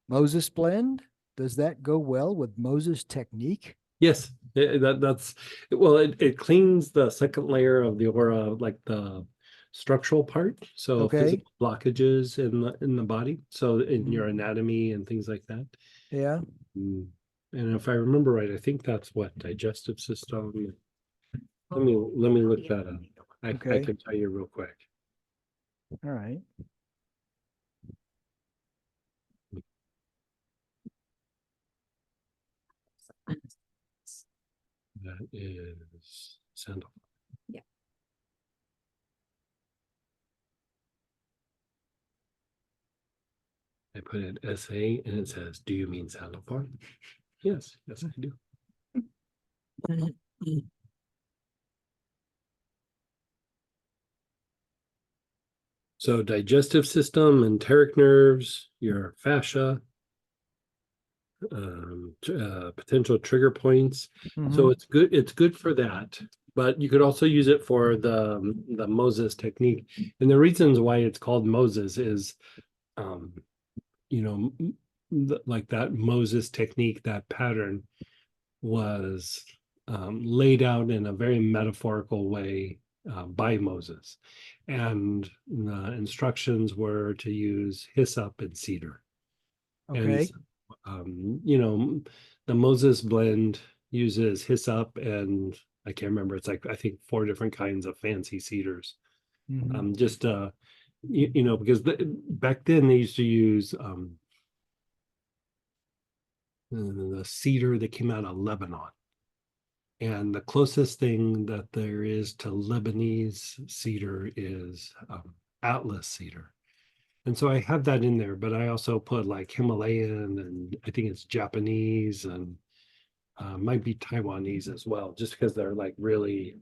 Moses blend? Does that go well with Moses technique? Yes, that's well, it cleans the second layer of the aura, like the structural part, so Okay. physical blockages in the body, so in Mhm. your anatomy and things like that. Yeah. Mm. And if I remember right, I think that's what digestive system. Let me look that up. I Okay. can tell you real quick. All right. That is sandal. I put in SA and it says, "Do you mean sandal farm?" Yes, yes, I do. So digestive system, enteric nerves, your fascia, potential trigger points. So Hmm. it's good for that. But you could also use it for the Moses technique. And the reasons why it's called Moses is, um, like that Moses technique, that pattern was laid out in a very metaphorical way by Moses. And the instructions were to use hyssop and cedar. And Okay. the Moses blend uses hyssop and I can't remember. It's like I think four different kinds of fancy cedars. Hmm. Just because back then they used to use the cedar that came out of Lebanon. And the closest thing that there is to Lebanese cedar is Atlas cedar. And so I have that in there, but I also put like Himalayan and I think it's Japanese and might be Taiwanese as well, just because they're like really,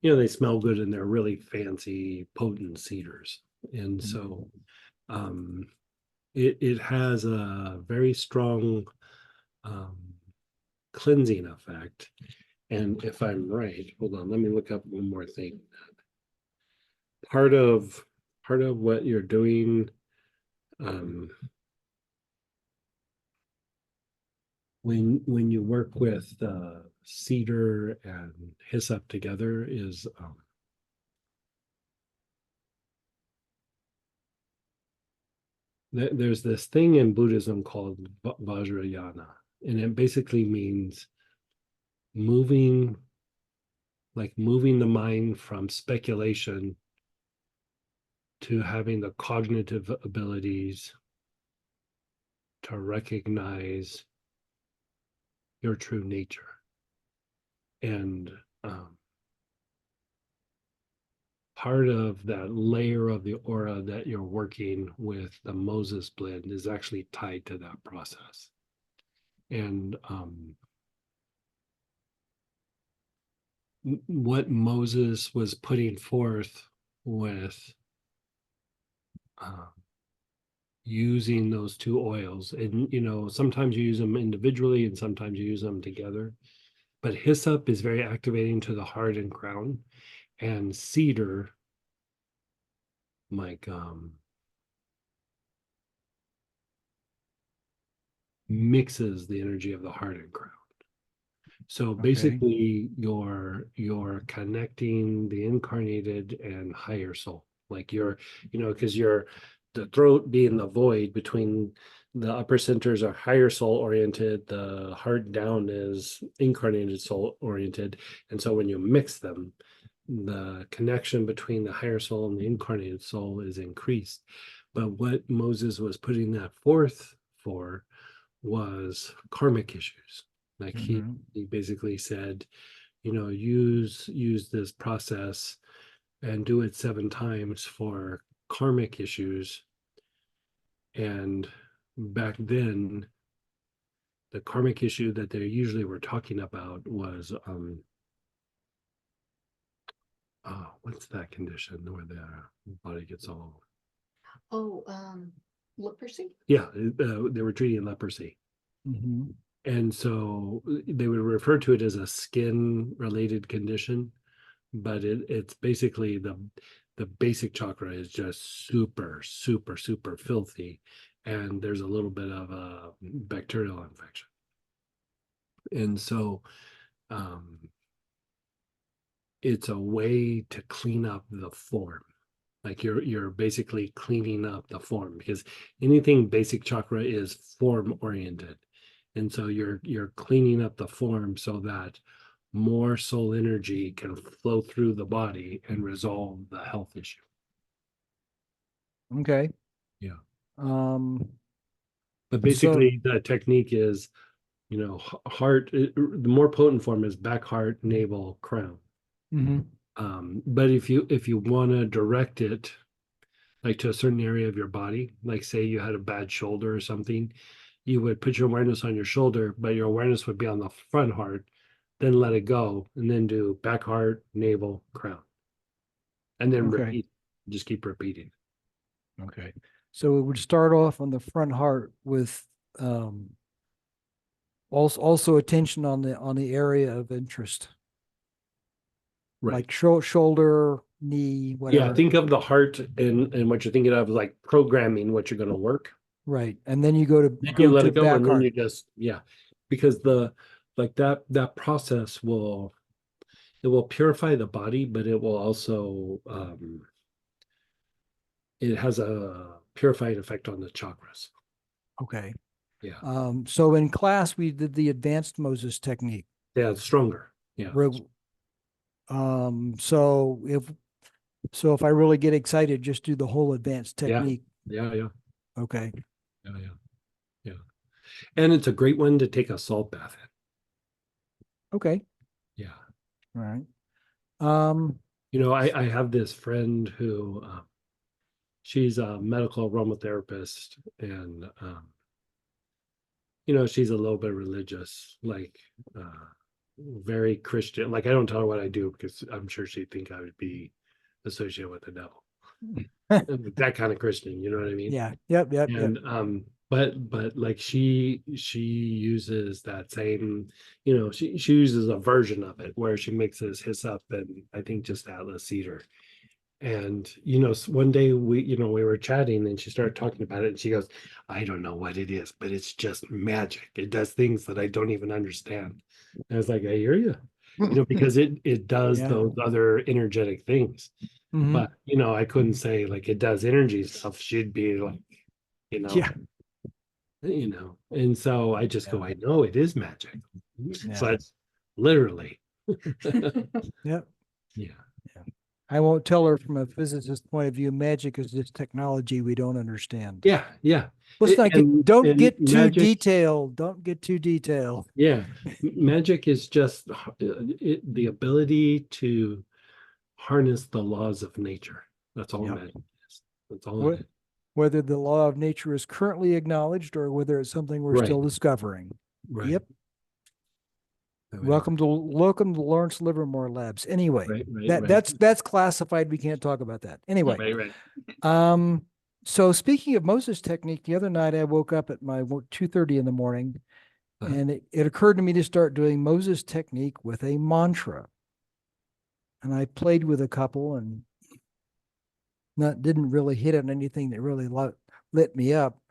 they smell good and they're really fancy, potent cedars. And so um, it has a very strong um, cleansing effect. And if I'm right, hold on, let me look up one more thing. Part of part of what you're doing um, when you work with cedar and hyssop together is there's this thing in Buddhism called Vajrayana, and it basically means moving, like moving the mind from speculation to having the cognitive abilities to recognize your true nature. And um, part of that layer of the aura that you're working with the Moses blend is actually tied to that process. And what Moses was putting forth with uh, using those two oils, and sometimes you use them individually and sometimes you use them together. But hyssop is very activating to the heart and crown, and cedar, like mixes the energy of the heart and crown. So Okay. basically, you're connecting the incarnated and higher soul. Like because you're the throat being the void between the upper centers are higher soul oriented, the heart down is incarnated soul oriented. And so when you mix them, the connection between the higher soul and the incarnated soul is increased. But what Moses was putting that forth for was karmic issues. Like he Hmm. he basically said, use this process and do it 7 times for karmic issues. And back then, the karmic issue that they usually were talking about was what's that condition where the body gets all. Oh, leprosy? Yeah, they were treating leprosy. Hmm. And so they would refer to it as a skin related condition, but it's basically the basic chakra is just super, super, super filthy. and there's a little bit of a bacterial infection. And so it's a way to clean up the form. Like you're basically cleaning up the form, because anything basic chakra is form oriented. And so you're cleaning up the form so that more soul energy can flow through the body and resolve the health issue. Okay. Yeah. Um, But basically the technique is, heart, the more potent form is back, heart, navel, crown. mhm. But if you want to direct it like to a certain area of your body, like say you had a bad shoulder or something, you would put your awareness on your shoulder, but your awareness would be on the front heart, then let it go, and then do back, heart, navel, crown. And then Okay. repeat, just keep repeating. Okay. So it would start off on the front heart with also attention on the area of interest, Right. like shoulder, knee, whatever. Yeah, think of the heart and what you're thinking of like programming what you're going to work. Right. And then you go to Then you let it go, back and then heart. you just, yeah, because that process will purify the body, but it will also it has a purifying effect on the chakras. Okay. Yeah. So in class we did the advanced Moses technique. Yeah, it's stronger. Yeah. So if I really get excited, just do the whole advanced Yeah. technique. Yeah. Okay. Yeah. And it's a great one to take a salt bath in. Okay. Yeah. All right. I have this friend who she's a medical aromatherapist, and she's a little bit religious, like very Christian. Like I don't tell her what I do because I'm sure she'd think I would be associated with the devil. That kind of Christian, you know what I mean? Yeah. Yep. And but like she uses that same, she uses a version of it where she mixes hyssop and I think just Atlas cedar. And one day we were chatting and she started talking about it, and she goes, I don't know what it is, but it's just magic. It does things that I don't even understand. And I was like, I hear you, because it does Yeah. those other energetic things. Mhm. But I couldn't say like it does energy stuff. She'd be like, Yeah. and so I just go, I know it is magic, Yeah. but literally. Yep. Yeah. I won't tell her from a physicist point of view. Magic is just technology we don't understand. Yeah. Let's not get, don't and get too magic- detailed. Don't get too detailed. Yeah, magic is just the ability to harness the laws of nature. That's all Yep. magic is. That's all What- it is. Whether the law of nature is currently acknowledged or whether it's something we're Right. still discovering. Right. Yep. So Welcome to Lawrence Livermore Labs. Anyway, Right. that's classified. We can't talk about that. Anyway, Right. So speaking of Moses technique, the other night I woke up at my 2:30 in the morning, and it occurred to me to start doing Moses technique with a mantra. And I played with a couple and didn't really hit on anything that really lit me up.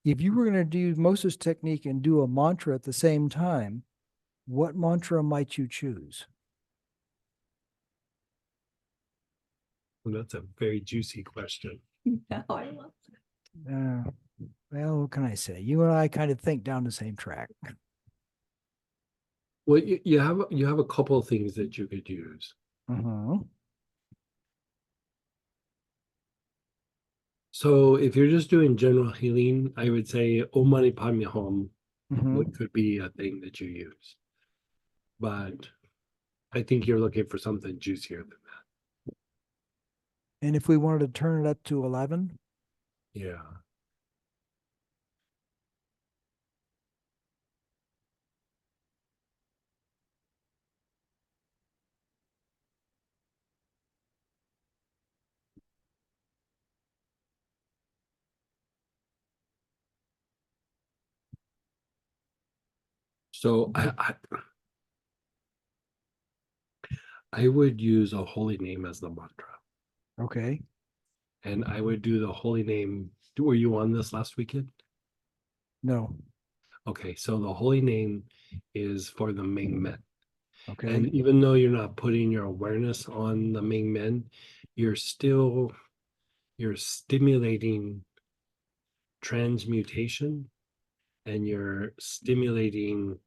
If you were going to do Moses technique and do a mantra at the same time, what mantra might you choose? Well, that's a very juicy question. No, I love Well, what can I say? You and I kind of think down the same track. Well, you have a couple of things that you could use. Uh-huh. So if you're just doing general healing, I would say Om Mani Padme Hum Mhm. could be a thing that you use. But I think you're looking for something juicier than that. And if we wanted to turn it up to 11? Yeah. So I would use a holy name as the mantra. Okay. And I would do the holy name were you on this last weekend? No. Okay, so the holy name is for the Ming Men. Okay. And even though you're not putting your awareness on the Ming Men, you're stimulating transmutation, and you're stimulating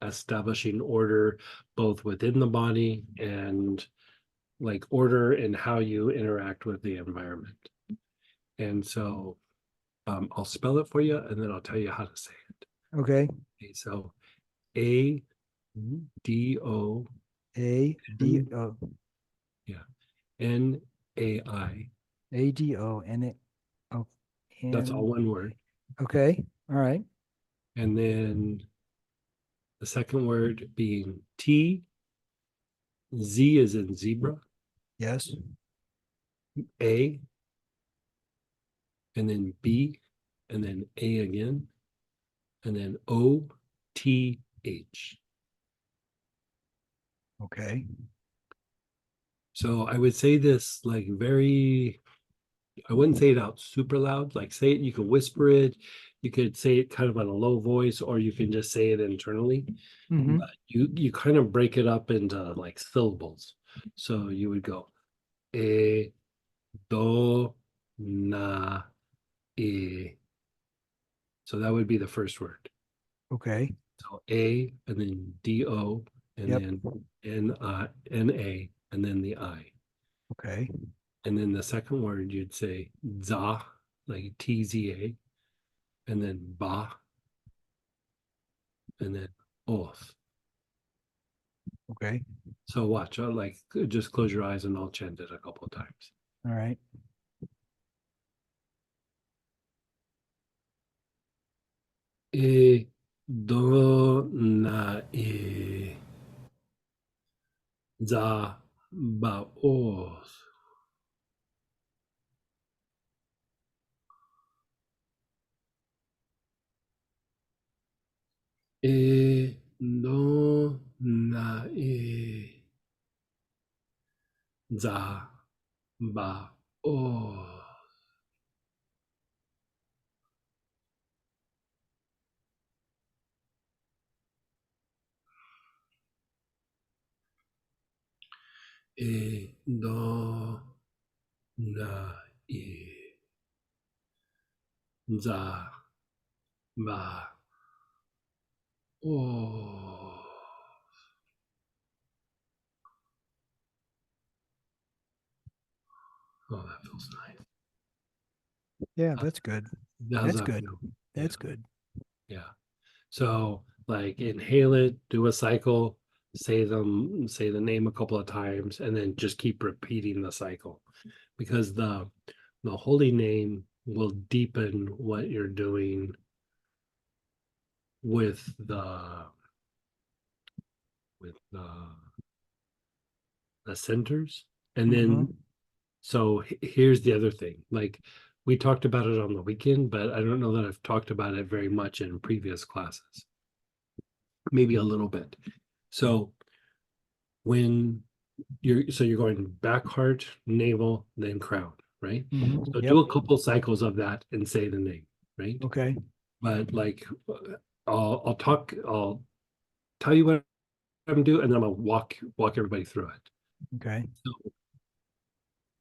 establishing order both within the body and like order in how you interact with the environment. And so I'll spell it for you and then I'll tell you how to say it. Okay. Okay, so A-D-O A-D-O. N-A-I. A-D-O-N-A. Oh, That's all one word. okay. All right. And then the second word being T. Z is in zebra. Yes. A. And then B. And then A again. And then O-T-H. Okay. So I would say this like very, I wouldn't say it out super loud. Like say it, you can whisper it. You could say it kind of on a low voice, or you can just say it internally. Mhm. But you kind of break it up into like syllables. So you would go e, do, na, e. So that would be the first word. Okay. So A and then D-O and Yep. then N-A and then the I. Okay. And then the second word you'd say za, like T-Z-A, and then ba, and then oath. Okay. So watch, I'll like just close your eyes and I'll chant it a couple of times. All right. E do na e za ba oath. E do na e za ba oath. E do na e za ba oath. Oh, that feels nice. Yeah, that's good. How's That's that good. feel? That's Yeah. good. Yeah. So like inhale it, do a cycle, say the name a couple of times, and then just keep repeating the cycle. Because the holy name will deepen what you're doing with the centers. And then so here's the other thing. Like we talked about it on the weekend, but I don't know that I've talked about it very much in previous classes. Maybe a little bit. So when you're going back heart, navel, then crown, right? So Yep. do a couple cycles of that and say the name, right? Okay. But like I'll tell you what I'm doing, and then I'm gonna walk everybody through it. Okay. So